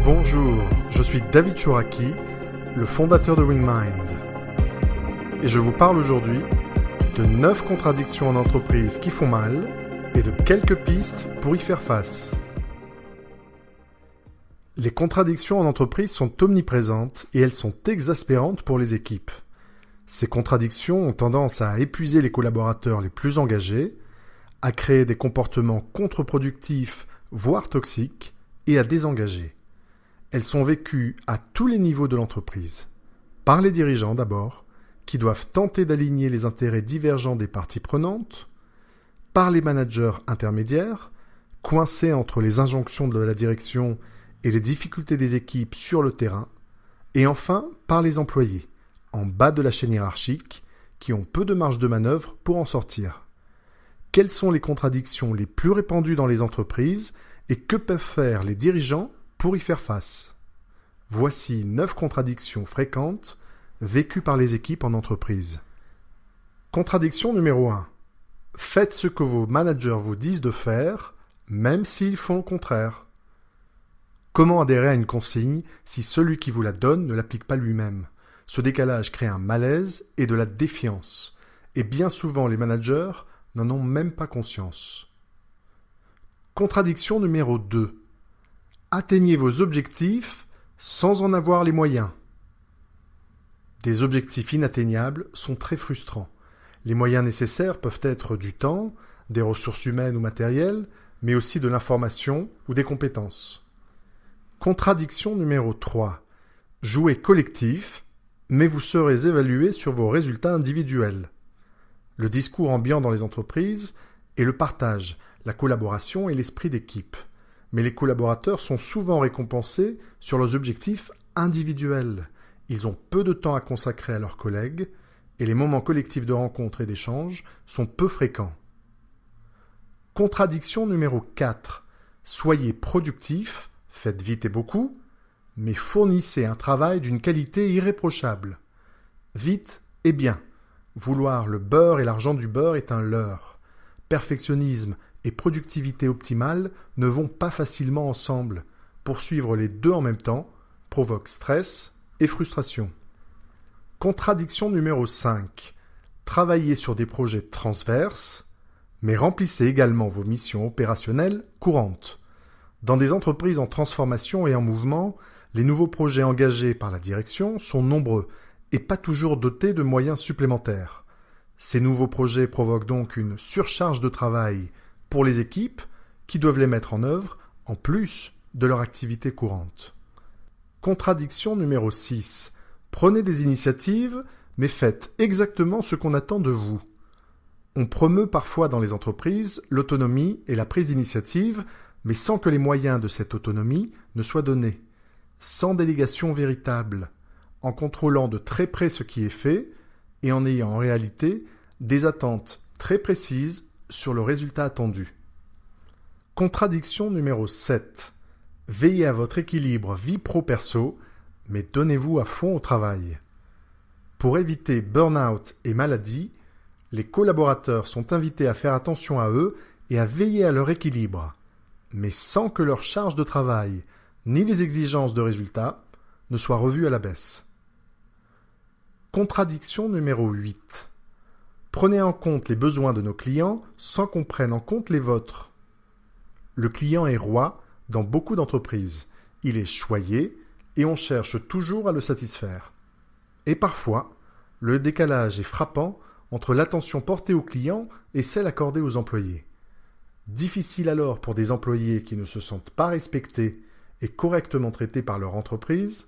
Bonjour, je suis David Chouraki, le fondateur de WingMind. Et je vous parle aujourd'hui de 9 contradictions en entreprise qui font mal et de quelques pistes pour y faire face. Les contradictions en entreprise sont omniprésentes et elles sont exaspérantes pour les équipes. Ces contradictions ont tendance à épuiser les collaborateurs les plus engagés, à créer des comportements contre-productifs, voire toxiques, et à désengager. Elles sont vécues à tous les niveaux de l'entreprise. Par les dirigeants d'abord, qui doivent tenter d'aligner les intérêts divergents des parties prenantes, par les managers intermédiaires, coincés entre les injonctions de la direction et les difficultés des équipes sur le terrain, et enfin par les employés, en bas de la chaîne hiérarchique, qui ont peu de marge de manœuvre pour en sortir. Quelles sont les contradictions les plus répandues dans les entreprises et que peuvent faire les dirigeants pour y faire face? Voici 9 contradictions fréquentes vécues par les équipes en entreprise. Contradiction numéro 1. Faites ce que vos managers vous disent de faire, même s'ils font le contraire. Comment adhérer à une consigne si celui qui vous la donne ne l'applique pas lui-même? Ce décalage crée un malaise et de la défiance. Et bien souvent, les managers n'en ont même pas conscience. Contradiction numéro 2. Atteignez vos objectifs sans en avoir les moyens. Des objectifs inatteignables sont très frustrants. Les moyens nécessaires peuvent être du temps, des ressources humaines ou matérielles, mais aussi de l'information ou des compétences. Contradiction numéro 3. Jouez collectif, mais vous serez évalué sur vos résultats individuels. Le discours ambiant dans les entreprises est le partage, la collaboration et l'esprit d'équipe. Mais les collaborateurs sont souvent récompensés sur leurs objectifs individuels. Ils ont peu de temps à consacrer à leurs collègues et les moments collectifs de rencontre et d'échange sont peu fréquents. Contradiction numéro 4. Soyez productif, faites vite et beaucoup, mais fournissez un travail d'une qualité irréprochable. Vite et bien. Vouloir le beurre et l'argent du beurre est un leurre. Perfectionnisme et productivité optimale ne vont pas facilement ensemble. Poursuivre les deux en même temps provoque stress et frustration. Contradiction numéro 5. Travaillez sur des projets transverses, mais remplissez également vos missions opérationnelles courantes. Dans des entreprises en transformation et en mouvement, les nouveaux projets engagés par la direction sont nombreux et pas toujours dotés de moyens supplémentaires. Ces nouveaux projets provoquent donc une surcharge de travail pour les équipes qui doivent les mettre en œuvre en plus de leur activité courante. Contradiction numéro 6. Prenez des initiatives, mais faites exactement ce qu'on attend de vous. On promeut parfois dans les entreprises l'autonomie et la prise d'initiative, mais sans que les moyens de cette autonomie ne soient donnés, sans délégation véritable, en contrôlant de très près ce qui est fait et en ayant en réalité des attentes très précises sur le résultat attendu. Contradiction numéro 7. Veillez à votre équilibre vie pro-perso, mais donnez-vous à fond au travail. Pour éviter burn-out et maladie, les collaborateurs sont invités à faire attention à eux et à veiller à leur équilibre, mais sans que leur charge de travail ni les exigences de résultats ne soient revues à la baisse. Contradiction numéro 8. Prenez en compte les besoins de nos clients sans qu'on prenne en compte les vôtres. Le client est roi dans beaucoup d'entreprises. Il est choyé et on cherche toujours à le satisfaire. Et parfois, le décalage est frappant entre l'attention portée aux clients et celle accordée aux employés. Difficile alors pour des employés qui ne se sentent pas respectés et correctement traités par leur entreprise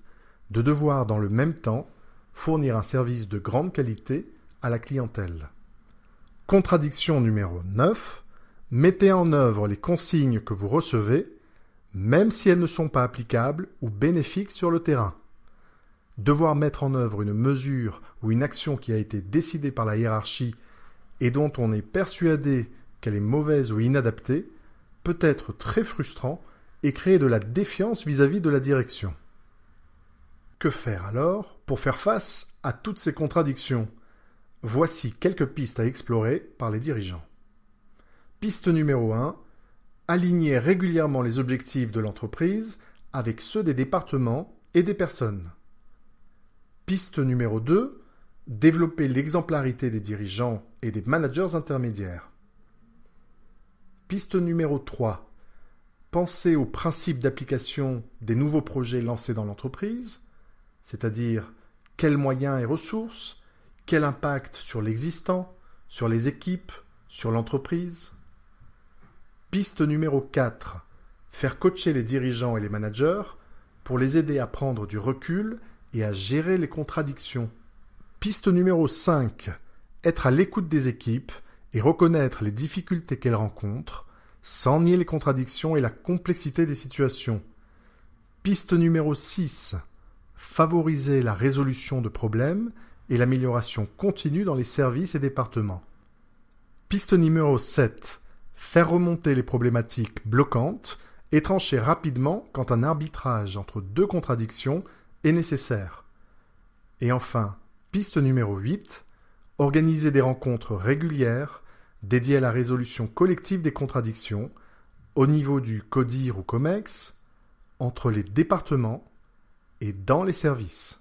de devoir dans le même temps fournir un service de grande qualité à la clientèle. Contradiction numéro 9. Mettez en œuvre les consignes que vous recevez, même si elles ne sont pas applicables ou bénéfiques sur le terrain. Devoir mettre en œuvre une mesure ou une action qui a été décidée par la hiérarchie et dont on est persuadé qu'elle est mauvaise ou inadaptée peut être très frustrant et créer de la défiance vis-à-vis de la direction. Que faire alors pour faire face à toutes ces contradictions? Voici quelques pistes à explorer par les dirigeants. Piste numéro 1. Aligner régulièrement les objectifs de l'entreprise avec ceux des départements et des personnes. Piste numéro 2, développer l'exemplarité des dirigeants et des managers intermédiaires. Piste numéro 3, penser aux principes d'application des nouveaux projets lancés dans l'entreprise, c'est-à-dire quels moyens et ressources, quel impact sur l'existant, sur les équipes, sur l'entreprise. Piste numéro 4, faire coacher les dirigeants et les managers pour les aider à prendre du recul et à gérer les contradictions. Piste numéro 5, être à l'écoute des équipes et reconnaître les difficultés qu'elles rencontrent, sans nier les contradictions et la complexité des situations. Piste numéro 6, favoriser la résolution de problèmes et l'amélioration continue dans les services et départements. Piste numéro 7, faire remonter les problématiques bloquantes et trancher rapidement quand un arbitrage entre deux contradictions est nécessaire. Et enfin, piste numéro 8, organiser des rencontres régulières dédiées à la résolution collective des contradictions au niveau du CODIR ou COMEX, entre les départements et dans les services.